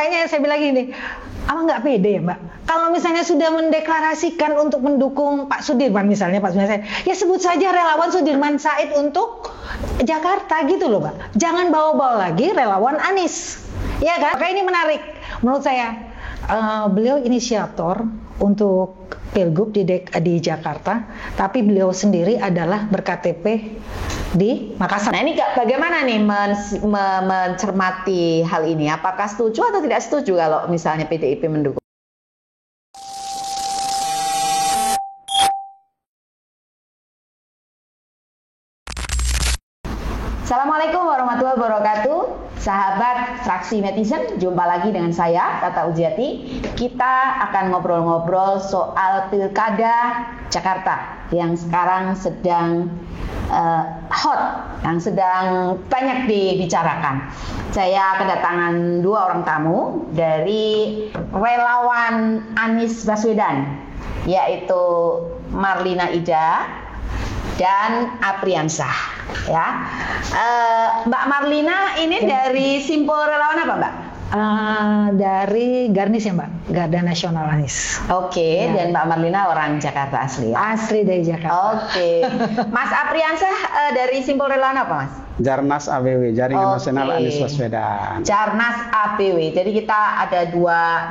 makanya saya bilang gini, Abang nggak pede ya Mbak? Kalau misalnya sudah mendeklarasikan untuk mendukung Pak Sudirman misalnya, Pak Sudirman Said, ya sebut saja relawan Sudirman Said untuk Jakarta gitu loh Mbak. Jangan bawa-bawa lagi relawan Anies, ya kan? Makanya ini menarik menurut saya. Beliau inisiator untuk Pilgub di Jakarta, tapi beliau sendiri adalah berKTP di Makassar. Nah ini bagaimana nih mencermati hal ini? Apakah setuju atau tidak setuju kalau misalnya PDIP mendukung? Assalamualaikum warahmatullahi wabarakatuh. Sahabat fraksi netizen, jumpa lagi dengan saya, Tata Ujiati. Kita akan ngobrol-ngobrol soal Pilkada Jakarta yang sekarang sedang hot, yang sedang banyak dibicarakan. Saya kedatangan dua orang tamu dari relawan Anies Baswedan, yaitu Marlina Ida dan Apriansah. Ya, Mbak Marlina ini dari Simpul Relawan apa Mbak? Dari Garnis ya Mbak, Garda Nasional Anies. Oke, ya. Dan Mbak Marlina orang Jakarta asli ya? Asli dari Jakarta. Oke. Mas Apriansah dari Simpul Relawan apa Mas? Jarnas ABW, Jaringan Nasional Anies Baswedan. Jarnas ABW. Jadi kita ada dua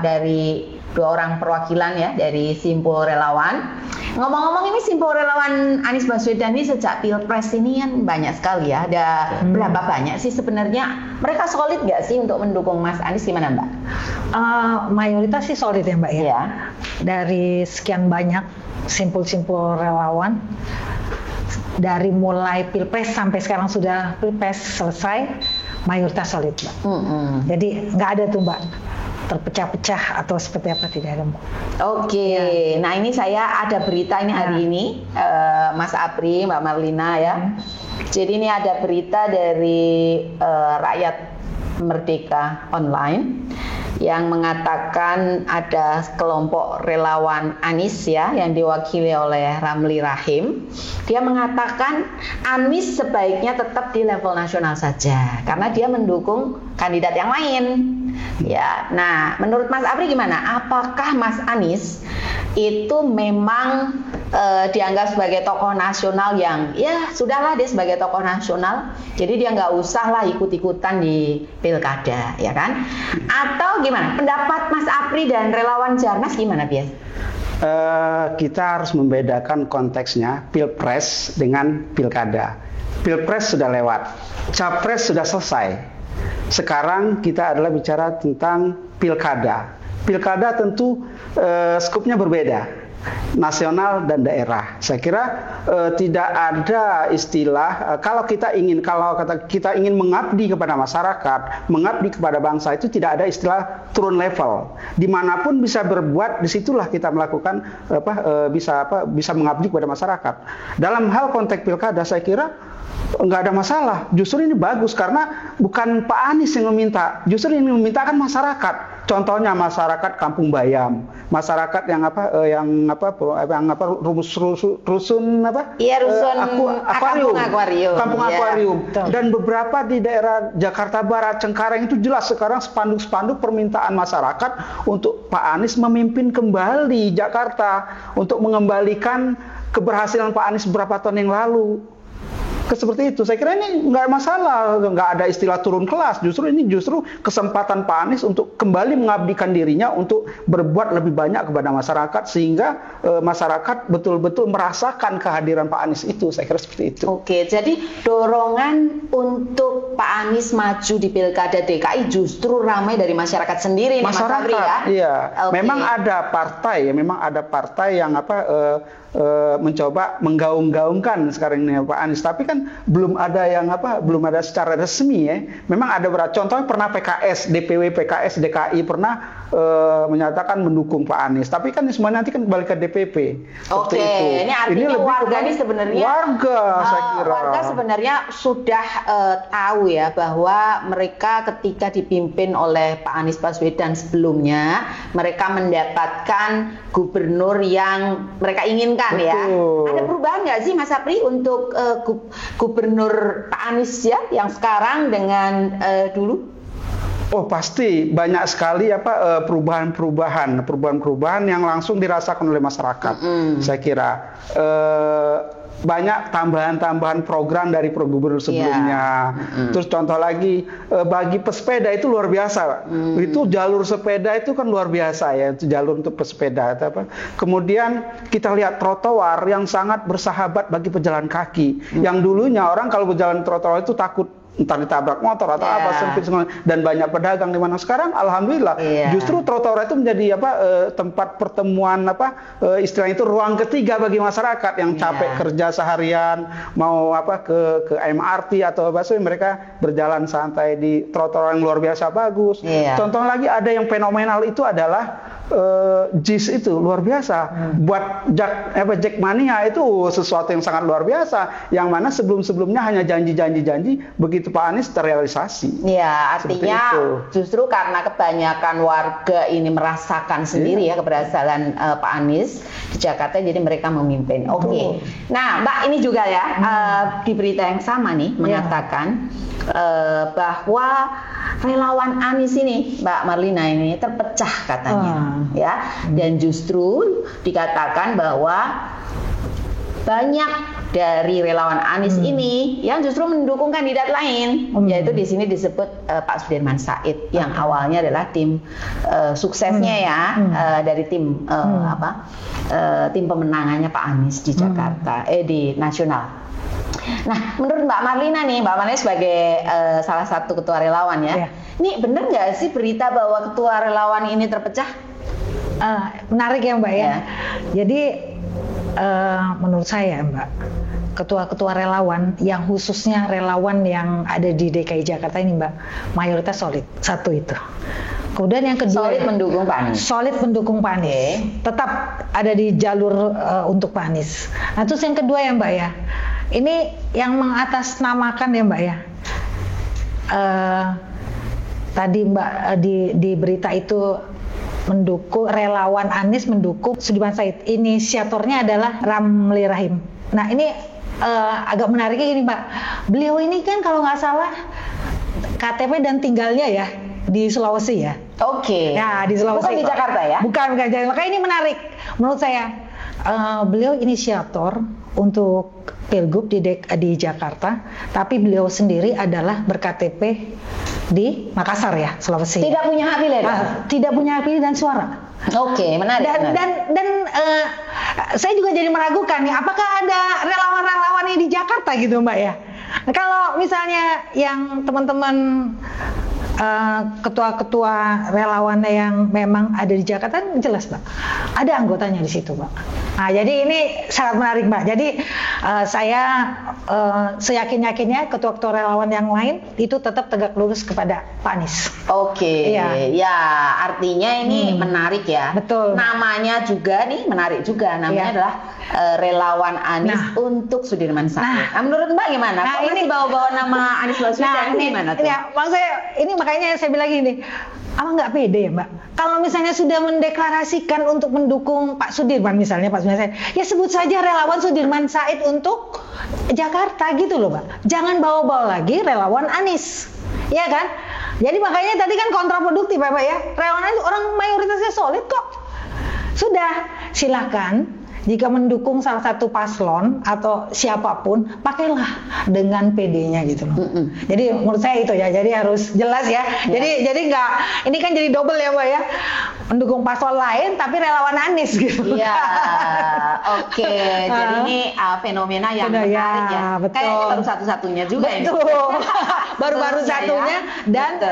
orang perwakilan ya dari Simpul Relawan. Ngomong-ngomong ini Simpul Relawan Anies Baswedan ini sejak Pilpres ini kan banyak sekali ya. Ada berapa banyak sih sebenarnya? Mereka solid nggak sih untuk mendukung Mas Anies, gimana Mbak? Mayoritas sih solid ya Mbak ya. Ya. Dari sekian banyak simpul-simpul relawan, dari mulai Pilpres sampai sekarang sudah Pilpres selesai, mayoritas solid Mbak. Jadi nggak ada tuh Mbak terpecah-pecah atau seperti apa, tidak ada Mbak. Oke, ya. Nah ini saya ada berita ini hari ini, Mas Apri, Mbak Marlina ya. Jadi ini ada berita dari Rakyat Merdeka Online yang mengatakan ada kelompok relawan Anies ya yang diwakili oleh Ramli Rahim. Dia mengatakan Anies sebaiknya tetap di level nasional saja karena dia mendukung kandidat yang lain. Ya, nah menurut Mas Apri gimana? Apakah Mas Anies itu memang dianggap sebagai tokoh nasional yang ya sudahlah dia sebagai tokoh nasional, jadi dia nggak usah lah ikut-ikutan di pilkada, ya kan? Atau gimana? Pendapat Mas Apri dan relawan Jarnas gimana bias? Kita harus membedakan konteksnya Pilpres dengan pilkada. Pilpres sudah lewat, Capres sudah selesai. Sekarang kita adalah bicara tentang pilkada. Pilkada tentu skupnya berbeda, nasional dan daerah. Saya kira tidak ada istilah kalau kita ingin mengabdi kepada masyarakat, mengabdi kepada bangsa, itu tidak ada istilah turun level. Dimanapun bisa berbuat, disitulah kita melakukan bisa mengabdi kepada masyarakat. Dalam hal konteks pilkada, saya kira nggak ada masalah. Justru ini bagus karena bukan Pak Anies yang meminta, justru yang meminta kan masyarakat. Contohnya masyarakat Kampung Bayam, masyarakat yang rusun akuarium, kampung akuarium, dan beberapa di daerah Jakarta Barat, Cengkareng itu jelas sekarang spanduk-spanduk permintaan masyarakat untuk Pak Anies memimpin kembali Jakarta, untuk mengembalikan keberhasilan Pak Anies beberapa tahun yang lalu. Seperti itu, saya kira ini nggak masalah, nggak ada istilah turun kelas. Justru kesempatan Pak Anies untuk kembali mengabdikan dirinya untuk berbuat lebih banyak kepada masyarakat sehingga masyarakat betul-betul merasakan kehadiran Pak Anies itu. Saya kira seperti itu. Oke, jadi dorongan untuk Pak Anies maju di Pilkada DKI justru ramai dari masyarakat sendiri. Masyarakat, nih, Mas Fabri, ya? Iya. Okay. Memang ada partai yang mencoba menggaung-gaungkan sekarang ini Pak Anies, tapi kan belum ada secara resmi ya. Memang ada contohnya pernah PKS, DPW PKS DKI pernah menyatakan mendukung Pak Anies, tapi kan semuanya nanti kan kembali ke DPP. Oke, ini artinya warga ini sebenarnya saya kira warga sebenarnya sudah tahu ya bahwa mereka ketika dipimpin oleh Pak Anies Baswedan sebelumnya, mereka mendapatkan gubernur yang mereka inginkan. Betul. Ya. Ada perubahan nggak sih Mas Apri untuk gubernur Pak Anies ya yang sekarang dengan dulu? Oh pasti banyak sekali perubahan-perubahan yang langsung dirasakan oleh masyarakat. Saya kira banyak tambahan-tambahan program dari Gubernur sebelumnya. Terus contoh lagi bagi pesepeda itu luar biasa. Itu jalur sepeda itu kan luar biasa ya, itu jalur untuk pesepeda. Kemudian kita lihat trotoar yang sangat bersahabat bagi pejalan kaki. Yang dulunya orang kalau berjalan trotoar itu takut entar ditabrak motor atau apa sempit semua, dan banyak pedagang di mana. Sekarang alhamdulillah justru trotoar itu menjadi tempat pertemuan istilahnya itu ruang ketiga bagi masyarakat yang capek kerja seharian mau ke MRT atau apa sih, mereka berjalan santai di trotoar yang luar biasa bagus. Contoh lagi ada yang fenomenal itu adalah JIS itu luar biasa. Buat Jackmania itu sesuatu yang sangat luar biasa, yang mana sebelum-sebelumnya hanya janji-janji, begitu Pak Anies terrealisasi. Ya, artinya justru karena kebanyakan warga ini merasakan sendiri keberhasilan Pak Anies di Jakarta, jadi mereka memimpin. Oke. Nah, Mbak, ini juga ya di berita yang sama nih mengatakan bahwa relawan Anies ini, Mbak Marlina, ini terpecah katanya, dan justru dikatakan bahwa banyak dari relawan Anies ini yang justru mendukung kandidat lain, yaitu di sini disebut Pak Sudirman Said yang awalnya adalah tim suksesnya dari tim tim pemenangannya Pak Anies di Jakarta, di nasional. Nah, menurut Mbak Marlina nih, Mbak Marlina sebagai salah satu ketua relawan ini benar nggak sih berita bahwa ketua relawan ini terpecah? Menarik ya Mbak ya. Jadi menurut saya Mbak, ketua-ketua relawan yang khususnya relawan yang ada di DKI Jakarta ini Mbak, mayoritas solid. Satu itu. Kemudian yang kedua, solid mendukung Pak Anies. Solid mendukung Pak Anies. Tetap ada di jalur untuk Pak Anies. Nah, terus yang kedua ya Mbak ya, ini yang mengatasnamakan ya Mbak ya. Tadi Mbak di berita itu mendukung relawan Anies mendukung Sudirman Said. Inisiatornya adalah Ramli Rahim. Nah, ini agak menariknya gini Mbak. Beliau ini kan kalau nggak salah KTP dan tinggalnya ya di Sulawesi ya. Oke. Ya, di Sulawesi. Bukan di Jakarta ya? Bukan Jakarta. Makanya ini menarik menurut saya. Beliau inisiator untuk Pilgub di Jakarta, tapi beliau sendiri adalah berKTP di Makassar ya, Sulawesi. Tidak punya hak pilih. Tidak punya hak pilih dan suara. Oke, menarik. Dan saya juga jadi meragukan nih, apakah ada relawan-relawan di Jakarta gitu Mbak ya? Kalau misalnya yang teman-teman ketua-ketua relawan yang memang ada di Jakarta, jelas Mbak, ada anggotanya di situ Mbak. Nah, jadi ini sangat menarik Mbak. Jadi saya seyakin-yakinnya ketua-ketua relawan yang lain itu tetap tegak lurus kepada Pak Anies. Oke, ya artinya ini menarik ya. Betul. Namanya juga nih menarik juga, namanya adalah relawan Anies untuk Sudirman Said. Nah, menurut Mbak gimana? Kok ini bawa-bawa nama Anies Baswedan gimana tuh? Ya, maksudnya ini makanya saya bilang gini, apa nggak pede ya Mbak? Kalau misalnya sudah mendeklarasikan untuk mendukung Pak Sudirman misalnya, Pak Sudirman Said, ya sebut saja relawan Sudirman Said untuk Jakarta gitu loh Mbak. Jangan bawa-bawa lagi relawan Anies, ya kan? Jadi makanya tadi kan kontraproduktif Pak ya. Relawan Anies orang mayoritasnya solid kok. Sudah, silakan. Jika mendukung salah satu paslon atau siapapun, pakailah dengan PD-nya gitu loh. Jadi menurut saya itu ya, jadi harus jelas ya. Jadi nggak, ini kan jadi double ya Mbak ya. Mendukung paslon lain tapi relawan Anies gitu. Iya, oke. Jadi ini fenomena yang menarik ya. Kayaknya baru satu-satunya juga ini. Baru-baru satunya dan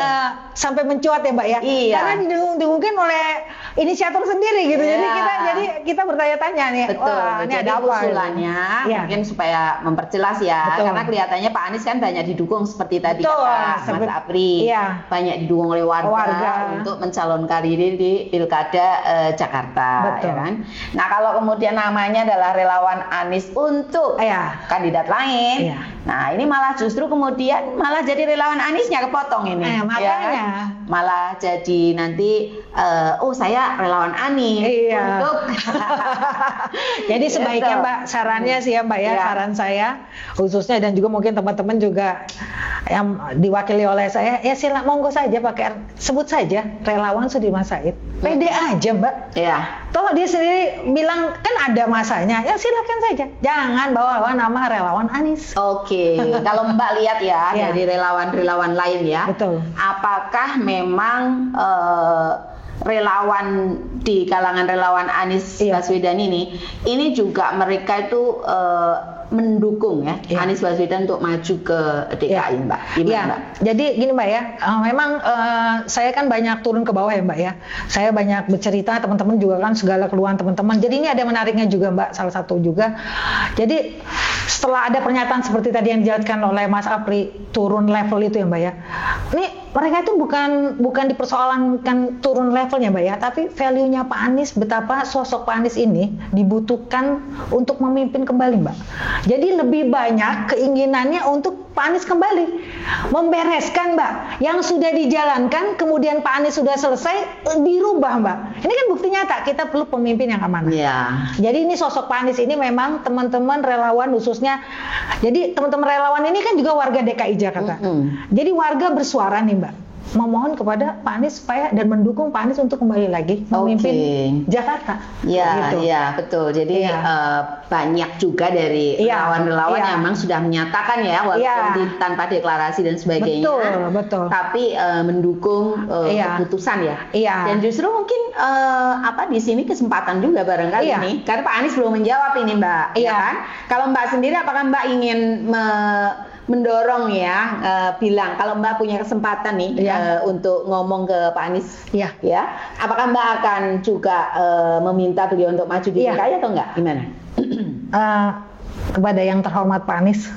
sampai mencuat ya Mbak ya. Iya. Karena didukung oleh inisiator sendiri gitu. Jadi kita bertanya-tanya nih. Betul. Wah, ini jadi ada apa usulannya mungkin supaya memperjelas ya. Karena kelihatannya Pak Anies kan banyak didukung seperti tadi kata Mas Apri. Banyak didukung oleh warga untuk mencalonkan diri di Pilkada Jakarta. Ya kan? Nah, kalau kemudian namanya adalah relawan Anies untuk kandidat lain. Nah, ini malah justru kemudian malah jadi relawan Aniesnya kepotong ini. Makanya. Ya kan? Malah jadi nanti saya saya relawan Anies untuk jadi sebaiknya Gitu. Mbak sarannya sih ya Mbak ya, Iya. saran saya khususnya dan juga mungkin teman-teman juga yang diwakili oleh saya, ya monggo saja pakai sebut saja relawan Sudirman Said. Pede aja Mbak. ya. Toh dia sendiri bilang kan ada masanya, ya silakan saja. Jangan bawa nama relawan Anies. Oke, kalau Mbak lihat ya Iya. dari relawan-relawan lain ya, Betul. apakah memang relawan di kalangan relawan Anies Iya. Baswedan ini juga mereka itu mendukung ya Iya. Anies Baswedan untuk maju ke DKI, Ya. Mbak. Gimana, Ya, Mbak? jadi gini Mbak ya, memang saya kan banyak turun ke bawah ya Mbak ya. Saya banyak bercerita, teman-teman juga kan segala keluhan teman-teman. Jadi ini ada menariknya juga Mbak, salah satu juga. Jadi setelah ada pernyataan seperti tadi yang dijelaskan oleh Mas Apri, turun level itu ya Mbak ya. Ini mereka itu bukan dipersoalkan turun levelnya Mbak ya, tapi value-nya Pak Anies, betapa sosok Pak Anies ini dibutuhkan untuk memimpin kembali Mbak. Jadi lebih banyak keinginannya untuk Pak Anies kembali membereskan Mbak yang sudah dijalankan, kemudian Pak Anies sudah selesai dirubah Mbak. Ini kan bukti nyata kita perlu pemimpin yang amanah. Ya. Jadi ini sosok Pak Anies ini memang teman-teman relawan khususnya. Jadi teman-teman relawan ini kan juga warga DKI Jakarta. Jadi warga bersuara nih Mbak, memohon kepada Pak Anies supaya dan mendukung Pak Anies untuk kembali lagi memimpin Jakarta. Ya, Gitu. ya betul. Jadi Iya. banyak juga dari Iya, relawan-relawan iya. yang memang sudah menyatakan ya, walaupun Iya. tanpa deklarasi dan sebagainya. Betul, betul. Tapi mendukung Iya. keputusan ya. Iya. Dan justru mungkin di sini kesempatan juga barangkali Iya. nih, karena Pak Anies belum menjawab ini Mbak. Iya. Ya kan? Kalau Mbak sendiri, apakah Mbak ingin mendorong ya, bilang kalau Mbak punya kesempatan nih Iya. untuk ngomong ke Pak Anies, Iya. ya, apakah Mbak akan juga meminta beliau untuk maju di Iya. DKI atau enggak? Gimana? Kepada yang terhormat Pak Anies,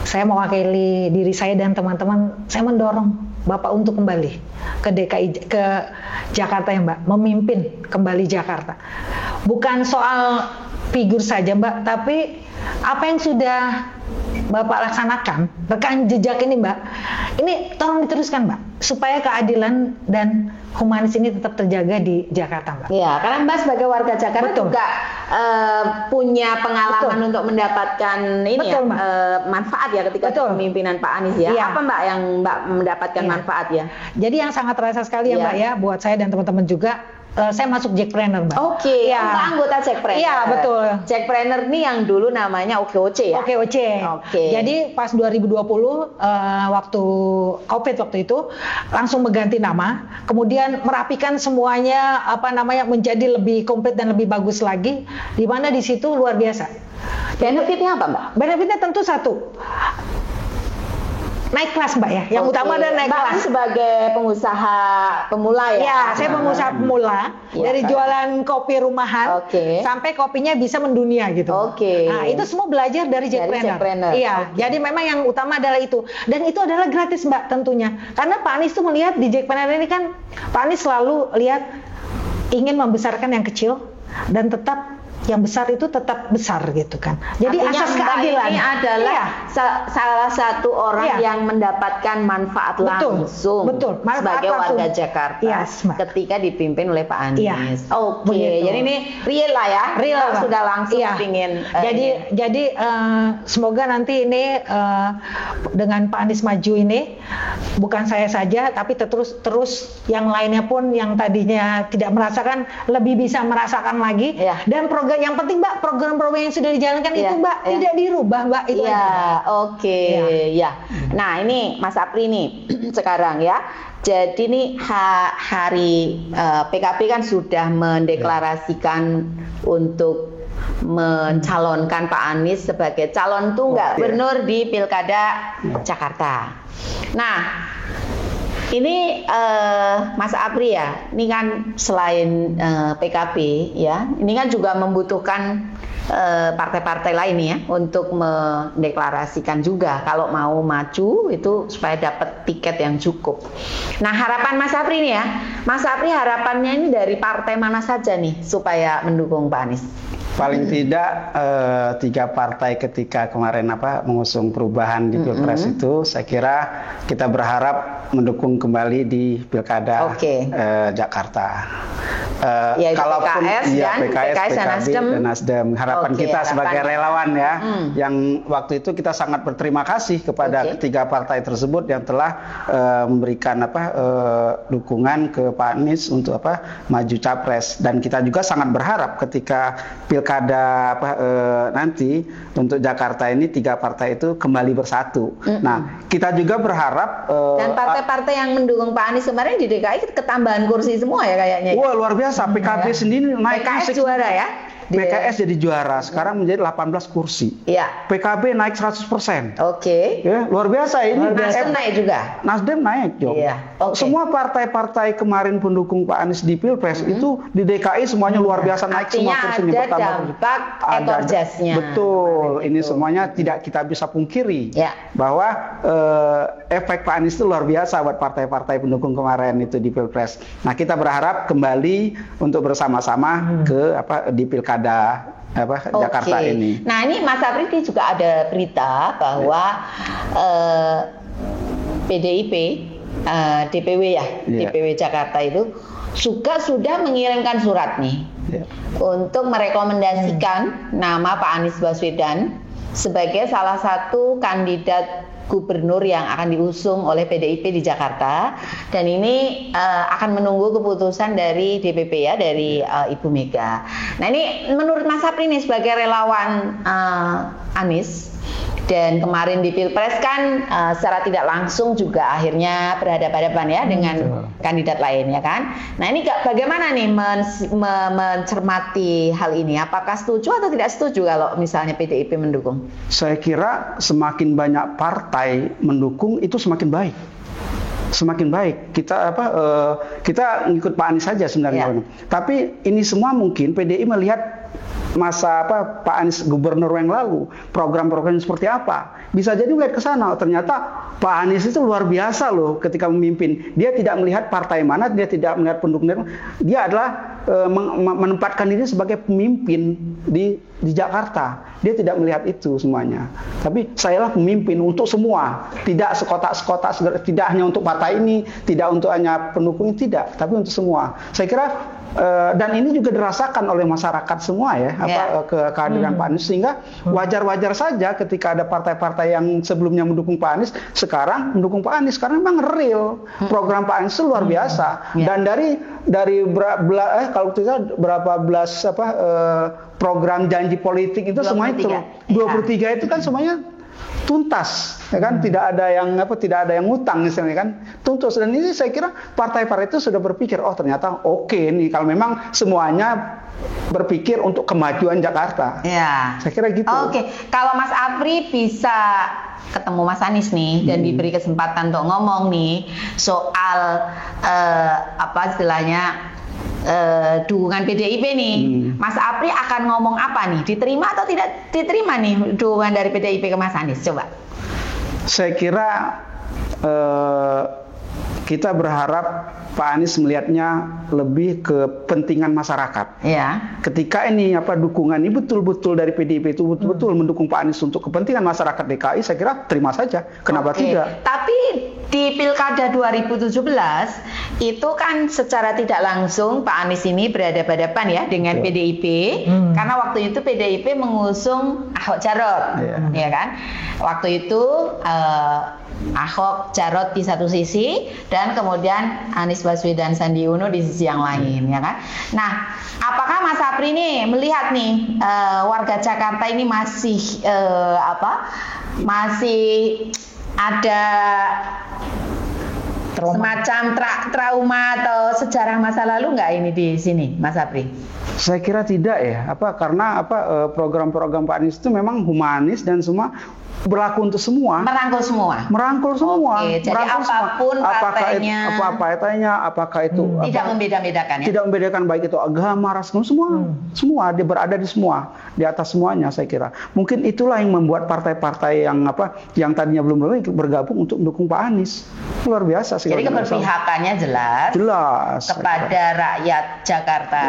saya mewakili diri saya dan teman-teman, saya mendorong Bapak untuk kembali ke DKI, ke Jakarta ya Mbak, memimpin kembali Jakarta. Bukan soal figur saja Mbak, tapi apa yang sudah Bapak laksanakan, rekam jejak ini Mbak, ini tolong diteruskan Mbak, supaya keadilan dan humanis ini tetap terjaga di Jakarta Mbak. Ya, karena Mbak sebagai warga Jakarta Betul. juga punya pengalaman Betul. untuk mendapatkan ini Betul, ya, Mbak. manfaat ya ketika Betul. kepemimpinan Pak Anies ya. Iya. Apa Mbak yang Mbak mendapatkan Iya. manfaat ya? Jadi yang sangat terasa sekali ya Iya. Mbak ya, buat saya dan teman-teman juga, saya masuk Jackpreneur Mbak. Oke, Iya. Mbak anggota Jackpreneur. Iya, betul. Jackpreneur ini yang dulu namanya OKOC ya? OKOC. Oke. Jadi pas 2020 waktu COVID waktu itu langsung mengganti nama, kemudian merapikan semuanya menjadi lebih komplit dan lebih bagus lagi, di mana di situ luar biasa. Benefitnya apa Mbak? Benefitnya tentu satu, naik kelas Mbak ya. Yang Oke. utama adalah naik Mbak kelas. kan sebagai pengusaha pemula ya? Ya, saya pengusaha pemula Iya, dari kan? jualan kopi rumahan Oke. sampai kopinya bisa mendunia gitu. Oke. Nah, itu semua belajar dari Jackpreneur. Jackpreneur. Iya, Oke. jadi memang yang utama adalah itu. Dan itu adalah gratis Mbak tentunya. Karena Pak Anies tuh melihat di Jackpreneur ini kan Pak Anies selalu lihat ingin membesarkan yang kecil dan tetap yang besar itu tetap besar gitu kan. Jadi Artinya asas Mbak keadilan ini adalah Iya. salah satu orang Iya. yang mendapatkan manfaat Betul, langsung betul. Manfaat sebagai langsung. warga Jakarta Yes, Mbak. ketika dipimpin oleh Pak Anies. Iya, Oke, begitu. jadi ini real lah ya. Real Mbak Mbak. sudah langsung Iya. pingin. Jadi semoga nanti ini dengan Pak Anies maju ini bukan saya saja tapi terus yang lainnya pun yang tadinya tidak merasakan lebih bisa merasakan lagi. Iya. Dan program yang penting Mbak, program-program yang sudah dijalankan Iya, itu Mbak iya. tidak dirubah Mbak itu Iya, aja. oke, ya. Nah ini Mas Apri nih sekarang ya. Jadi nih hari PKB kan sudah mendeklarasikan untuk mencalonkan Pak Anies sebagai calon tunggal Oke. gubernur di Pilkada Jakarta. Nah, ini Mas Apri ya, ini kan selain PKB ya, ini kan juga membutuhkan partai-partai lain ya untuk mendeklarasikan juga kalau mau maju itu supaya dapat tiket yang cukup. Nah harapan Mas Apri nih ya, Mas Apri harapannya ini dari partai mana saja nih supaya mendukung Pak Anies? Paling tidak 3 partai ketika kemarin mengusung perubahan di Pilpres itu, saya kira kita berharap mendukung kembali di Pilkada Jakarta. Kalaupun PKS dan Nasdem. Harapan kita sebagai relawan ya, yang waktu itu kita sangat berterima kasih kepada ketiga partai tersebut yang telah memberikan dukungan ke Pak Anies untuk maju capres, dan kita juga sangat berharap ketika Pilkada nanti untuk Jakarta ini tiga partai itu kembali bersatu. Nah, kita juga berharap dan partai-partai yang mendukung Pak Anies kemarin di DKI ketambahan kursi semua ya kayaknya. Wah, luar biasa. PKB sendiri naik. PKS juara ya. PKS jadi juara, sekarang menjadi 18 kursi. Iya. PKB naik 100%. Oke. Ya, luar biasa ini. Nasdem naik juga. Nasdem naik, Jo. Iya. Semua partai-partai kemarin pendukung Pak Anies di Pilpres itu di DKI semuanya luar biasa naik. Artinya semua kursinya ada dampak ekor jasnya. Betul. Ini semuanya tidak kita bisa pungkiri bahwa efek Pak Anies itu luar biasa buat partai-partai pendukung kemarin itu di Pilpres. Nah, kita berharap kembali untuk bersama-sama di Pilkada Jakarta ini. Nah, ini Mas Apri juga ada berita bahwa PDIP DPW DPW Jakarta itu juga sudah mengirimkan surat nih untuk merekomendasikan nama Pak Anies Baswedan sebagai salah satu kandidat gubernur yang akan diusung oleh PDIP di Jakarta, dan ini akan menunggu keputusan dari DPP dari Ibu Mega. Nah, ini menurut Mas Apri nih sebagai relawan Anies, dan kemarin di Pilpres kan secara tidak langsung juga akhirnya berhadapan-hadapan ya dengan kandidat lain ya kan. Nah, ini bagaimana nih mencermati hal ini? Apakah setuju atau tidak setuju kalau misalnya PDIP mendukung? Saya kira semakin banyak partai mendukung itu semakin baik. Semakin baik. Kita ngikut Pak Anies saja sebenarnya. Tapi ini semua mungkin PDI melihat masa Pak Anies gubernur yang lalu, program-program seperti apa. Bisa jadi melihat ke sana, ternyata Pak Anies itu luar biasa loh ketika memimpin. Dia tidak melihat partai mana, dia tidak melihat pendukung. Dia adalah menempatkan diri sebagai pemimpin di Jakarta. Dia tidak melihat itu semuanya. Tapi sayalah pemimpin untuk semua, tidak sekotak-sekotak, tidak hanya untuk partai ini, tidak untuk hanya pendukung, tidak, tapi untuk semua. Saya kira dan ini juga dirasakan oleh masyarakat semua ya, kehadiran Pak Anies, sehingga wajar-wajar saja ketika ada partai-partai yang sebelumnya mendukung Pak Anies sekarang mendukung Pak Anies, karena memang real program Pak Anies itu luar biasa. Dan dari kalau tidak berapa belas program janji politik itu 23. Semuanya 23 itu kan semuanya tuntas, ya kan? Tidak ada yang ngutang misalnya kan, tuntas. Dan ini saya kira partai-partai itu sudah berpikir, oh ternyata oke nih kalau memang semuanya berpikir untuk kemajuan Jakarta. Ya. Saya kira gitu. Kalau Mas Apri bisa ketemu Mas Anies nih dan diberi kesempatan untuk ngomong nih soal istilahnya dukungan PDIP nih, Mas Apri akan ngomong apa nih? Diterima atau tidak diterima nih dukungan dari PDIP ke Mas Anies? Coba. Saya kira kita berharap Pak Anies melihatnya lebih ke kepentingan masyarakat. Ya. Ketika ini dukungan ini betul-betul dari PDIP itu betul-betul mendukung Pak Anies untuk kepentingan masyarakat DKI, saya kira terima saja. Kenapa tidak? Tapi di Pilkada 2017 itu kan secara tidak langsung Pak Anies ini berhadapan-hadapan ya dengan PDIP, karena waktu itu PDIP mengusung Ahok Jarot, ya kan? Waktu itu Ahok Jarot di satu sisi dan kemudian Anies Baswedan Sandi Uno di sisi yang lain, ya kan? Nah, apakah Mas Apri nih melihat nih warga Jakarta ini masih masih ada semacam trauma atau sejarah masa lalu nggak ini di sini, Mas Apri? Saya kira tidak ya, karena program-program Pak Anies itu memang humanis dan semua berlaku untuk semua. Merangkul semua. Merangkul semua. Jadi apapun partainya, apakah itu tidak membeda-bedakan ya. Tidak membedakan baik itu agama, ras, semua. Semua dia berada di semua, di atas semuanya saya kira. Mungkin itulah yang membuat partai-partai yang tadinya belum bergabung untuk mendukung Pak Anies. Luar biasa sih. Jadi keberpihakannya jelas kepada rakyat Jakarta,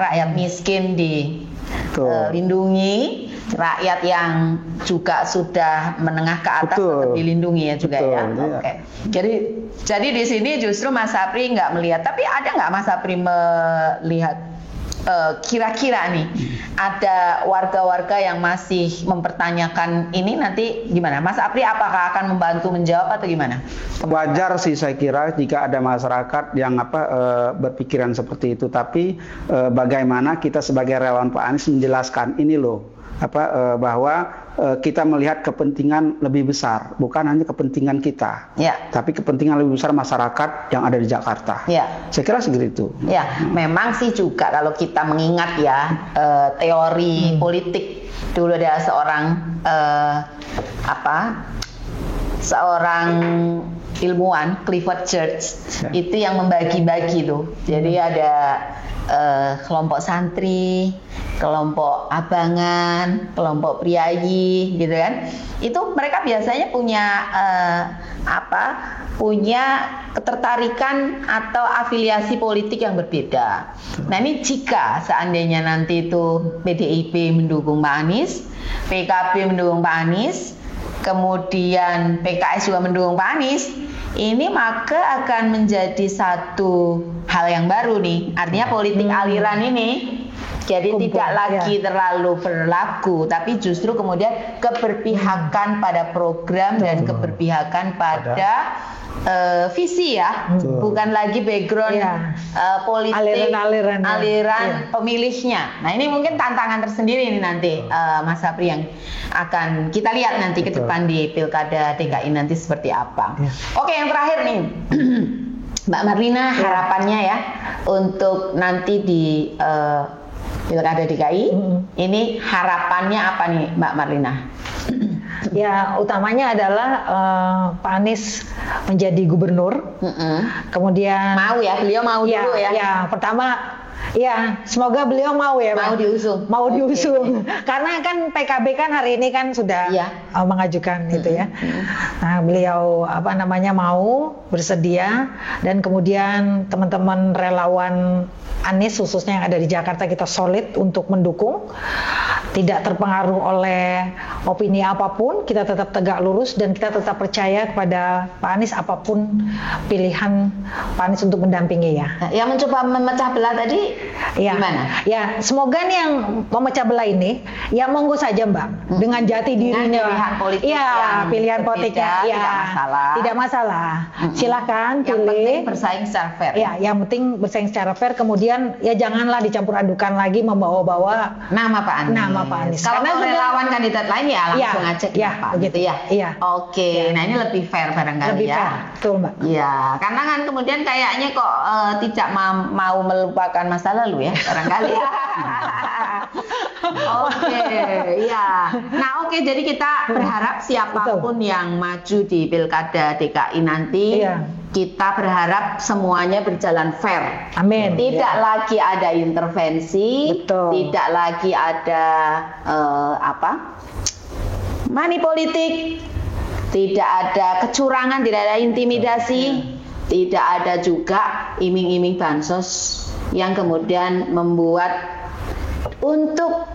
rakyat miskin di Betul. lindungi rakyat yang juga sudah menengah ke atas Betul. tetap dilindungi ya juga Betul, ya. iya. Oke. Jadi di sini justru Mas Sapri nggak melihat, tapi ada nggak Mas Sapri melihat kira-kira nih ada warga-warga yang masih mempertanyakan ini, nanti gimana? Mas Sapri apakah akan membantu menjawab atau gimana? Wajar sih saya kira jika ada masyarakat yang berpikiran seperti itu, tapi bagaimana kita sebagai relawan Pak Anies menjelaskan ini loh, bahwa kita melihat kepentingan lebih besar, bukan hanya kepentingan kita, Ya. tapi kepentingan lebih besar masyarakat yang ada di Jakarta. Ya. Saya kira seperti itu. Ya, memang sih juga kalau kita mengingat ya teori politik, dulu ada seorang ilmuwan Clifford Church itu yang membagi-bagi tuh. Jadi ada kelompok santri, kelompok abangan, kelompok priayi, gitu kan? Itu mereka biasanya punya punya ketertarikan atau afiliasi politik yang berbeda. Nah ini jika seandainya nanti itu PDIP mendukung Pak Anies, PKB mendukung Pak Anies, kemudian PKS juga mendukung Pak Anies, ini maka akan menjadi satu hal yang baru nih. Artinya politik aliran ini jadi tidak lagi terlalu berlaku, tapi justru kemudian keberpihakan pada program dan keberpihakan pada visi ya, bukan lagi background politik aliran pemilihnya. Nah ini mungkin tantangan tersendiri ini nanti Mas Sapri yang akan kita lihat nanti ke depan di Pilkada DKI nanti seperti apa. Oke, yang terakhir nih Mbak Marlina, harapannya ya untuk nanti di Pilkada DKI ini harapannya apa nih Mbak Marlina? Ya, utamanya adalah Pak Anies menjadi gubernur. Kemudian mau ya, beliau mau dulu ya. Ya, pertama ya, semoga beliau mau ya, mau diusung. Mau diusung. Karena kan PKB kan hari ini kan sudah mengajukan itu ya. Nah, beliau mau bersedia, dan kemudian teman-teman relawan Anies khususnya yang ada di Jakarta kita solid untuk mendukung, tidak terpengaruh oleh opini apapun, kita tetap tegak lurus dan kita tetap percaya kepada Pak Anies apapun pilihan Pak Anies untuk mendampingi ya. Yang mencoba memecah belah tadi gimana? Ya, semoga nih yang memecah belah ini ya monggo saja Mbak, dengan jati dirinya. Pilihan politik pilihan politiknya tidak masalah. Silakan yang pilih. penting bersaing secara fair. Ya, yang penting bersaing secara fair. Kemudian ya janganlah dicampur adukan lagi membawa-bawa nama Pak Anies. Nama Pak Anies. Kalau Karena relawan kandidat lain ya langsung aja Pak begitu ya. Iya. Oke. Nah ini lebih fair barangkali lebih ya. fair, betul Mbak. Iya, karena kan kemudian kayaknya kok tidak mau melupakan masa lalu ya barangkali. Oke, iya. Nah, jadi kita berharap siapapun yang maju di Pilkada DKI nanti, kita berharap semuanya berjalan fair. Amin. Tidak lagi ada intervensi, tidak lagi ada money politik, tidak ada kecurangan, tidak ada intimidasi, tidak ada juga iming-iming bansos yang kemudian membuat untuk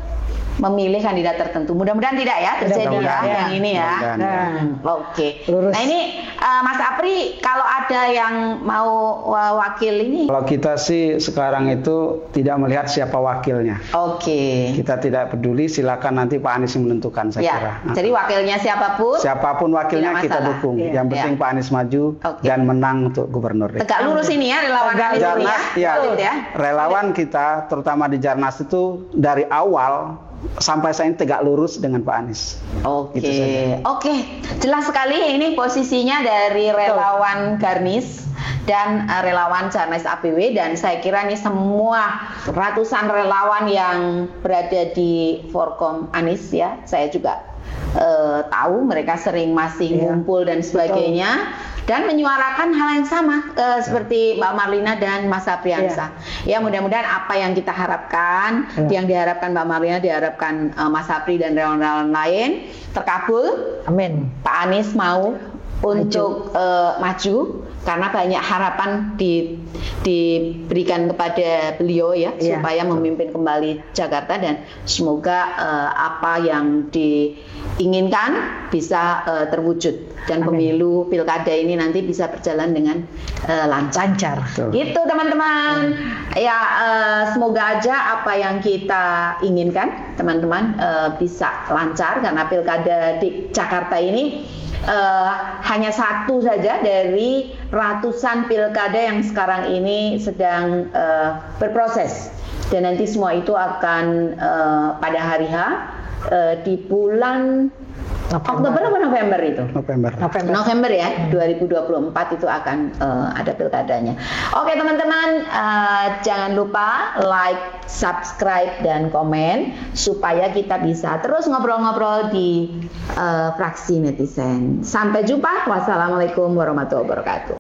memilih kandidat tertentu. Mudah-mudahan tidak ya terjadi yang ini ya. Oke. Nah ini Mas Sapri, kalau ada yang mau wakil ini? Kalau kita sih sekarang itu tidak melihat siapa wakilnya. Oke. Kita tidak peduli, silakan nanti Pak Anies yang menentukan saya kira. Jadi wakilnya siapapun? Siapapun wakilnya kita dukung. Yang penting Pak Anies maju dan menang untuk gubernur. Tegak lurus ini ya relawan Jarnas, relawan kita terutama di Jarnas itu dari awal sampai saya tegak lurus dengan Pak Anies. Oke, jelas sekali ini posisinya dari relawan Garnis dan relawan Jarnas APW, dan saya kira ini semua ratusan relawan yang berada di Forkom Anies ya. Saya juga tahu mereka sering masih ngumpul dan sebagainya. Dan menyuarakan hal yang sama seperti Mbak Marlina dan Mas Sapriansa. Ya mudah-mudahan apa yang kita harapkan, yang diharapkan Mbak Marlina, diharapkan Mas Sapri dan relawan-relawan lain terkabul. Amin. Pak Anies mau untuk maju karena banyak harapan diberikan kepada beliau ya, supaya memimpin kembali Jakarta, dan semoga apa yang diinginkan bisa terwujud, dan pemilu pilkada ini nanti bisa berjalan dengan lancar. Gitu teman-teman. Ya, semoga aja apa yang kita inginkan teman-teman bisa lancar, karena pilkada di Jakarta ini hanya satu saja dari ratusan pilkada yang sekarang ini sedang berproses, dan nanti semua itu akan pada hari H di bulan Oktober atau November itu? November ya, 2024 itu akan ada pilkadanya. Oke teman-teman, jangan lupa like, subscribe, dan komen supaya kita bisa terus ngobrol-ngobrol di fraksi netizen. Sampai jumpa, wassalamualaikum warahmatullahi wabarakatuh.